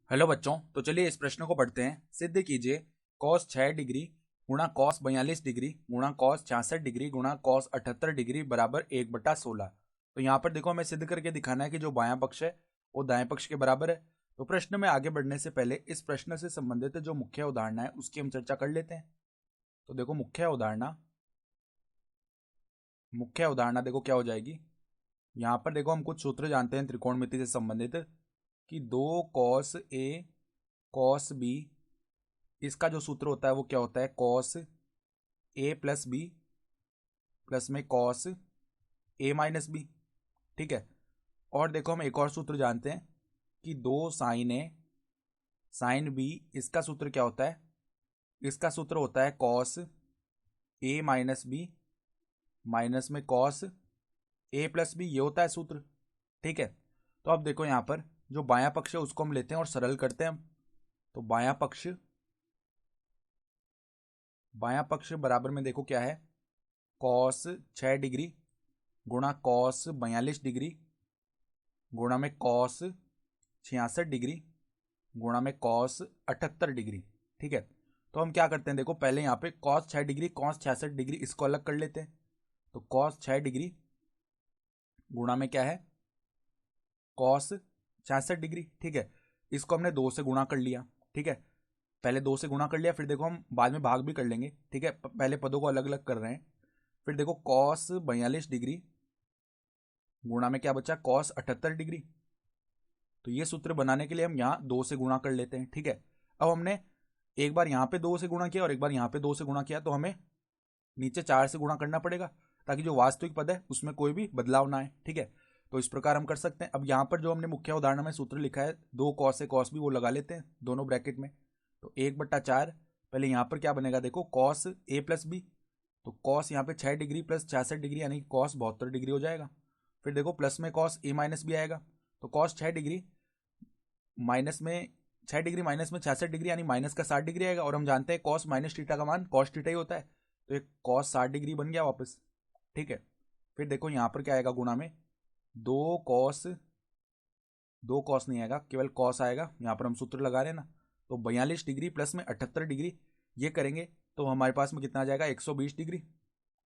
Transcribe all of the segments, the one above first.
Hello बच्चों, तो चलिए इस प्रश्न को पढ़ते हैं। सिद्ध कीजिए cos 6 डिग्री गुणा cos 42 डिग्री गुणा cos 66 डिग्री गुणा cos 78 डिग्री बराबर 1/16। तो यहाँ पर देखो, हमें सिद्ध करके दिखाना है कि जो बायां पक्ष है वो दाएं पक्ष के बराबर है। तो प्रश्न में आगे बढ़ने से पहले इस प्रश्न से संबंधित जो मुख्य उदाहरण है उसकी हम चर्चा कर लेते हैं। तो देखो, मुख्य उदाहरण देखो क्या हो जाएगी। यहाँ पर देखो, हम कुछ सूत्र जानते हैं त्रिकोणमिति से संबंधित कि 2 cos A cos B, इसका जो सूत्र होता है वो क्या होता है, cos A plus B plus में cos A माइनस बी। ठीक है। और देखो, हम एक और सूत्र जानते हैं कि 2 sin A sin B, इसका सूत्र क्या होता है, इसका सूत्र होता है cos A minus B minus में cos A प्लस बी, ये होता है सूत्र। ठीक है। तो अब देखो, यहाँ पर जो बायां पक्ष है उसको हम लेते हैं और सरल करते हैं। तो बायां पक्ष बराबर में देखो क्या है, cos 6 डिग्री गुणा cos 42 डिग्री गुणा में cos 66 डिग्री गुणा में cos 78 डिग्री। ठीक है। तो हम क्या करते हैं, देखो पहले यहाँ पे cos 6 डिग्री cos 66 डिग्री इसको अलग कर लेते हैं। तो cos 6 डिग्री गुणा में क्या है, cos 66 डिग्री। ठीक है। इसको हमने 2 से गुणा कर लिया। ठीक है। पहले 2 से गुणा कर लिया, फिर देखो हम बाद में भाग भी कर लेंगे। ठीक है। पहले पदों को अलग अलग कर रहे हैं। फिर देखो cos 42 डिग्री गुणा में क्या बचा, cos 78 डिग्री। तो ये सूत्र बनाने के लिए हम यहाँ 2 से गुणा कर लेते हैं। ठीक है। अब हमने एक बार यहाँ पे 2 से गुणा किया और एक बार यहाँ पे 2 से गुणा किया, तो हमें नीचे 4 से गुणा करना पड़ेगा ताकि जो वास्तविक पद है उसमें कोई भी बदलाव ना आए। ठीक है। तो इस प्रकार हम कर सकते हैं। अब यहाँ पर जो हमने मुख्य उदाहरण में सूत्र लिखा है 2 cos A cos B, वो लगा लेते हैं दोनों ब्रैकेट में। तो 1/4, पहले यहाँ पर क्या बनेगा देखो, cos A प्लस बी। तो cos यहाँ पे 6 डिग्री प्लस 66 डिग्री यानी cos 72 डिग्री हो जाएगा। फिर देखो प्लस में cos A माइनस बी आएगा। तो cos 6 डिग्री माइनस में 6 डिग्री माइनस में 66 डिग्री यानी माइनस का 60 डिग्री आएगा। और हम जानते हैं cos माइनस थीटा का मान cos थीटा ही होता है। तो एक cos 60 डिग्री बन गया वापस। ठीक है। फिर देखो यहाँ पर क्या आएगा, गुणा में 2 cos, 2 cos नहीं आएगा, केवल cos आएगा। यहाँ पर हम सूत्र लगा रहे हैं ना। तो 42 डिग्री प्लस में 78 डिग्री, ये करेंगे तो हमारे पास में कितना आ जाएगा, 120 डिग्री।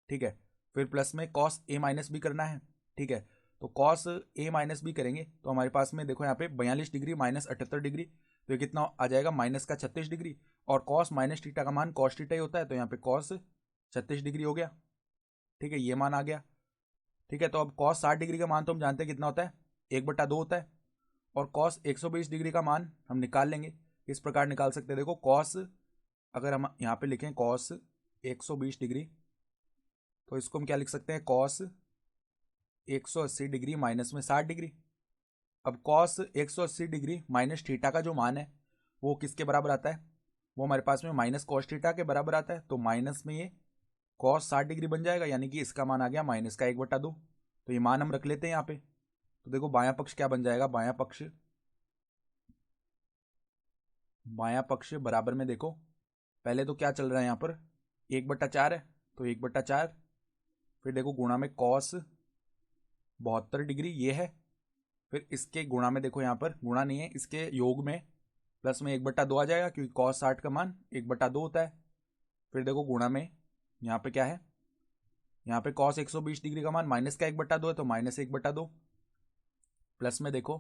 ठीक है। फिर प्लस में cos A माइनस बी करना है। ठीक है। तो cos A माइनस बी करेंगे तो हमारे पास में देखो यहाँ पे 42 डिग्री माइनस 78 डिग्री, तो ये कितना आ जाएगा, माइनस का 36 डिग्री। और cos माइनस थीटा का मान cos थीटा ही होता है, तो यहाँ पे cos 36 डिग्री हो गया। ठीक है, ये मान आ गया। ठीक है। तो अब cos 60 डिग्री का मान तो हम जानते हैं कितना होता है, 1/2 होता है। और cos 120 डिग्री का मान हम निकाल लेंगे। इस प्रकार निकाल सकते हैं, देखो cos, अगर हम यहाँ पे लिखें cos 120 डिग्री, तो इसको हम क्या लिख सकते हैं, cos 180 डिग्री माइनस में 60 डिग्री। अब cos 180 डिग्री माइनस थीटा का जो मान है वो किसके बराबर आता है, वो हमारे पास में माइनस cos थीटा के बराबर आता है। तो माइनस में ये cos 60 डिग्री बन जाएगा, यानी कि इसका मान आ गया माइनस का 1/2। तो ये मान हम रख लेते हैं यहाँ पे। तो देखो बायां पक्ष क्या बन जाएगा, बायां पक्ष बराबर में देखो, पहले तो क्या चल रहा है यहाँ पर, 1/4 है, तो 1/4। फिर देखो गुणा में cos 72 डिग्री ये है। फिर इसके गुणा में देखो, यहाँ पर गुणा नहीं है, इसके योग में प्लस में 1/2 आ जाएगा, क्योंकि cos 60 का मान 1/2 होता है। फिर देखो गुणा में यहाँ पे क्या है, यहाँ पे cos 120 डिग्री का मान माइनस का 1/2 है, तो माइनस 1/2। प्लस में देखो,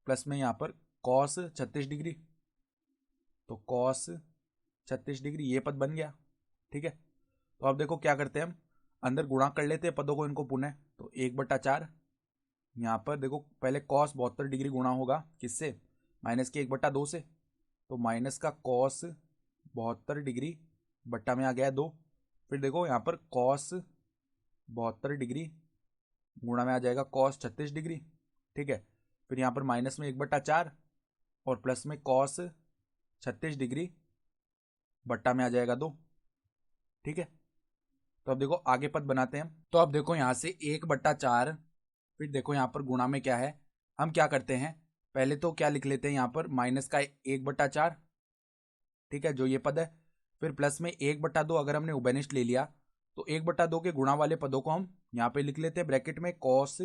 प्लस में यहाँ पर cos 36 डिग्री, तो cos 36 डिग्री ये पद बन गया। ठीक है। तो अब देखो क्या करते हैं, हम अंदर गुणा कर लेते हैं पदों को, इनको पुनः। तो 1/4, यहाँ पर देखो पहले cos 72 डिग्री गुणा होगा किससे, माइनस के 1/2 से। तो माइनस का cos 72 डिग्री बट्टा में आ गया 2। फिर देखो यहाँ पर cos 72 डिग्री गुणा में आ जाएगा cos 36 डिग्री। ठीक है। फिर यहाँ पर माइनस में 1/4 और प्लस में cos 36 डिग्री बट्टा में आ जाएगा 2। ठीक है। तो अब देखो आगे पद बनाते हैं हम। तो अब देखो यहाँ से 1/4, फिर देखो यहाँ पर गुणा में क्या है, हम क्या करते हैं, पहले तो क्या लिख लेते हैं यहाँ पर, माइनस का 1/4। ठीक है, जो ये पद है। फिर प्लस में 1/2, अगर हमने उभयनिष्ठ ले लिया तो 1/2 के गुणा वाले पदों को हम यहाँ पे लिख लेते हैं ब्रैकेट में, cos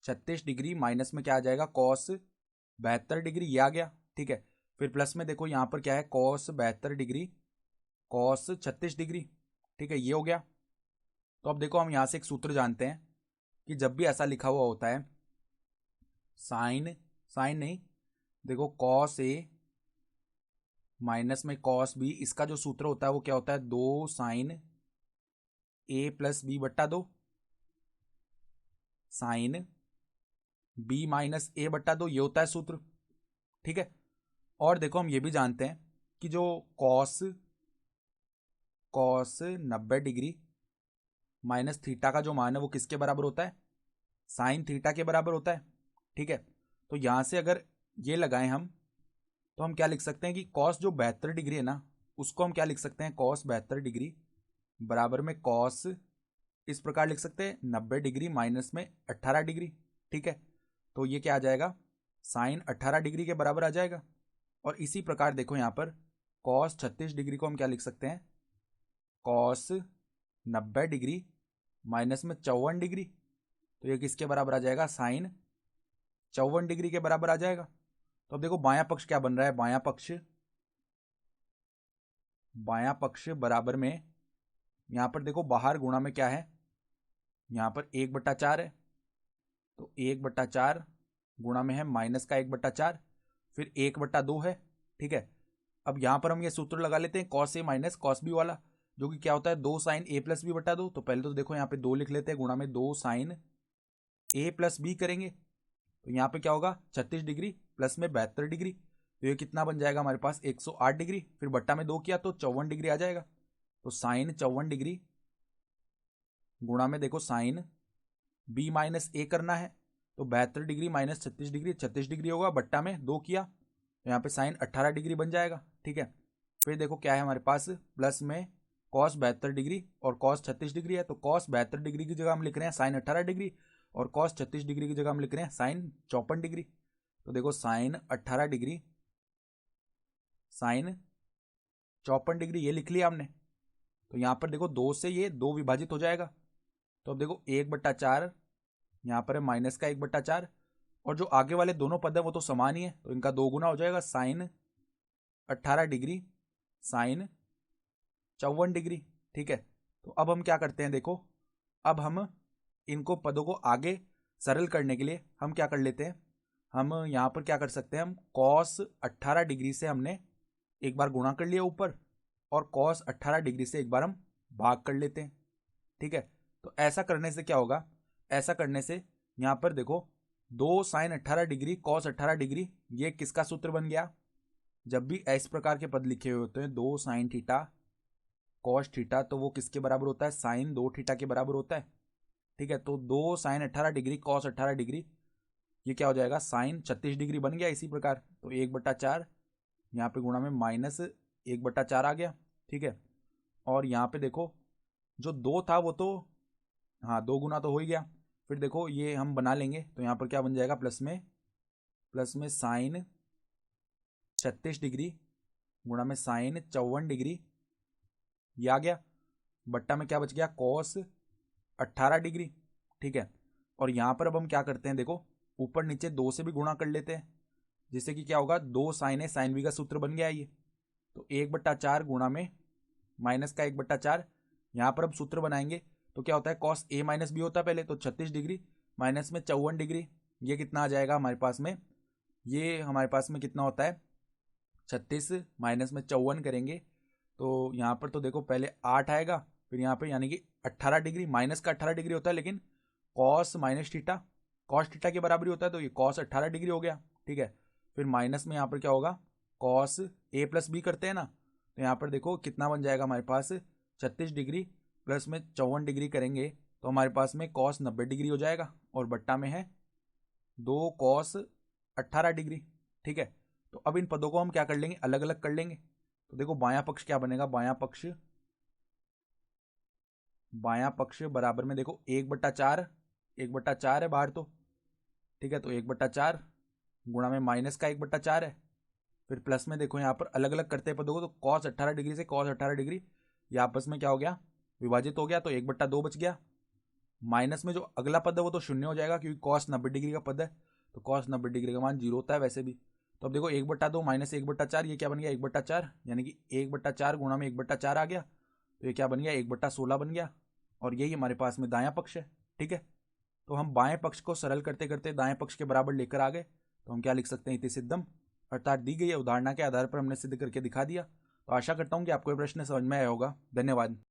36 डिग्री माइनस में क्या आ जाएगा, cos 72 डिग्री, ये आ गया। ठीक है। फिर प्लस में देखो यहाँ पर क्या है, कॉस 72 डिग्री कॉस 36 डिग्री, ठीक है, ये हो गया। तो अब देखो हम यहाँ से एक सूत्र जानते हैं कि जब भी ऐसा लिखा हुआ होता है साइन साइन नहीं, देखो कॉस ए माइनस में कॉस बी, इसका जो सूत्र होता है वो क्या होता है, 2 साइन ए प्लस बी बट्टा 2 साइन बी माइनस ए बट्टा 2, ये होता है सूत्र, ठीक है। और देखो हम ये भी जानते हैं कि जो cos cos 90 degree minus theta का जो मान है वो किसके बराबर होता है, साइन थीटा के बराबर होता है, ठीक है। तो यहाँ से अगर ये लगाएं हम, तो हम क्या लिख सकते हैं कि कॉस जो 72 डिग्री है ना, उसको हम क्या लिख सकते हैं, कॉस 72 डिग्री बराबर में कॉस इस प्रकार लिख सकते हैं 90 डिग्री माइनस में 18 डिग्री, ठीक है। तो ये क्या आ जाएगा, साइन 18 डिग्री के बराबर आ जाएगा। और इसी प्रकार देखो यहाँ पर कॉस 36 डिग्री को हम क्या लिख सकते हैं, कॉस 90 डिग्री माइनस में 54 डिग्री, तो ये किसके बराबर आ जाएगा, साइन 54 डिग्री के बराबर आ जाएगा। तो अब देखो बायां पक्ष क्या बन रहा है, बायां पक्ष बराबर में, यहाँ पर देखो बाहर गुणा में क्या है, यहाँ पर 1/4 है, तो 1/4 गुणा में है माइनस का 1/4, फिर 1/2 है, ठीक है। अब यहाँ पर हम ये सूत्र लगा लेते हैं cos A minus cos B वाला, जो कि क्या होता है 2 साइन ए प्लस बी बटा 2। तो पहले तो देखो यहाँ पे 2 लिख लेते हैं, गुणा में 2 साइन ए प्लस बी करेंगे, तो यहाँ पे क्या होगा 36 डिग्री प्लस में 72 डिग्री, तो ये कितना बन जाएगा हमारे पास 108 डिग्री, फिर बट्टा में 2 किया तो 54 डिग्री आ जाएगा। तो साइन 54 डिग्री गुणा में देखो साइन बी माइनस ए करना है, तो 72 डिग्री माइनस 36 डिग्री होगा, बट्टा में 2 किया तो यहाँ पे साइन 18 डिग्री बन जाएगा, ठीक है। फिर देखो क्या है हमारे पास, प्लस में कॉस 72 डिग्री और कॉस 36 डिग्री है, तो कॉस 72 डिग्री की जगह हम लिख रहे हैं साइन 18 डिग्री और कॉस 36 डिग्री की जगह हम लिख रहे हैं साइन 54 डिग्री। तो देखो साइन 18 डिग्री साइन 54 डिग्री ये लिख लिया हमने। तो यहाँ पर देखो 2 से ये 2 विभाजित हो जाएगा, तो अब देखो 1/4 यहाँ पर है माइनस का 1/4, और जो आगे वाले दोनों पद है वो तो समान ही है, तो इनका 2 गुना हो जाएगा, साइन 18 डिग्री साइन 54 डिग्री, ठीक है। तो अब हम क्या करते हैं, देखो अब हम इनको पदों को आगे सरल करने के लिए हम क्या कर लेते हैं, हम यहाँ पर क्या कर सकते हैं, हम कॉस 18 डिग्री से हमने एक बार गुणा कर लिया ऊपर, और कॉस 18 डिग्री से एक बार हम भाग कर लेते हैं, ठीक है। तो ऐसा करने से क्या होगा, ऐसा करने से यहाँ पर देखो 2 साइन 18 डिग्री कॉस 18 डिग्री, ये किसका सूत्र बन गया, जब भी इस प्रकार के पद लिखे हुए होते हैं 2 साइन थीटा कॉस थीटा, तो वो किसके बराबर होता है, साइन 2 थीटा के बराबर होता है, ठीक है। तो 2 साइन 18 डिग्री कॉस 18 डिग्री ये क्या हो जाएगा, साइन 36 डिग्री बन गया इसी प्रकार, तो 1/4 यहाँ पे गुणा में माइनस 1/4 आ गया, ठीक है। और यहाँ पे देखो जो 2 था वो तो हाँ 2 गुना तो हो ही गया, फिर देखो ये हम बना लेंगे, तो यहाँ पर क्या बन जाएगा, प्लस में साइन 36 डिग्री गुणा में साइन 54 डिग्री, ये आ गया, बट्टा में क्या बच गया, कॉस 18 डिग्री, ठीक है। और यहाँ पर अब हम क्या करते हैं, देखो ऊपर नीचे 2 से भी गुणा कर लेते हैं, जिससे कि क्या होगा, 2 साइन है साइन बी का सूत्र बन गया ये, तो 1/4 गुणा में माइनस का 1/4, यहाँ पर अब सूत्र बनाएंगे तो क्या होता है, कॉस ए माइनस बी होता है पहले, तो 36 डिग्री माइनस में 54 डिग्री, ये कितना आ जाएगा हमारे पास में, ये हमारे पास में कितना होता है 36 माइनस में 54 करेंगे, तो यहाँ पर तो देखो पहले 8 आएगा, फिर यहाँ पे यानी कि 18 डिग्री, माइनस का 18 डिग्री होता है, लेकिन cos minus theta cos theta के बराबर ही होता है, तो ये कॉस 18 डिग्री हो गया, ठीक है। फिर माइनस में यहाँ पर क्या होगा, कॉस ए प्लस बी करते हैं ना, तो यहाँ पर देखो कितना बन जाएगा हमारे पास, 36 डिग्री प्लस में 54 डिग्री करेंगे तो हमारे पास में कॉस 90 डिग्री हो जाएगा, और बट्टा में है 2 कॉस 18 डिग्री, ठीक है। तो अब इन पदों को हम क्या कर लेंगे, अलग अलग कर लेंगे, तो देखो बायां पक्ष क्या बनेगा, बायां पक्ष बराबर में देखो 1/4 है बाहर तो, ठीक है, तो 1/4 गुणा में माइनस का 1/4 है, फिर प्लस में देखो यहाँ पर अलग अलग करते हैं पदों को, तो कॉस 18 डिग्री से कॉस 18 डिग्री ये आपस में क्या हो गया, विभाजित हो गया, तो 1/2 बच गया, माइनस में जो अगला पद है वो तो शून्य हो जाएगा क्योंकि कॉस 90 डिग्री का पद है, तो कॉस 90 डिग्री का मान 0 होता है वैसे भी, तो अब देखो 1/2 माइनस 1/4, ये क्या बन गया 1/4, यानी कि 1/4 गुणा में 1/4 आ गया, तो ये क्या बन गया 1/16 बन गया। और यही हमारे पास में दायां पक्ष है। ठीक है, तो हम बाएं पक्ष को सरल करते करते दाएं पक्ष के बराबर लेकर आ गए। तो हम क्या लिख सकते हैं, इति सिद्धम, अर्थात दी गई अवधारणा के आधार पर हमने सिद्ध करके दिखा दिया। तो आशा करता हूं कि आपको ये प्रश्न समझ में आया होगा। धन्यवाद।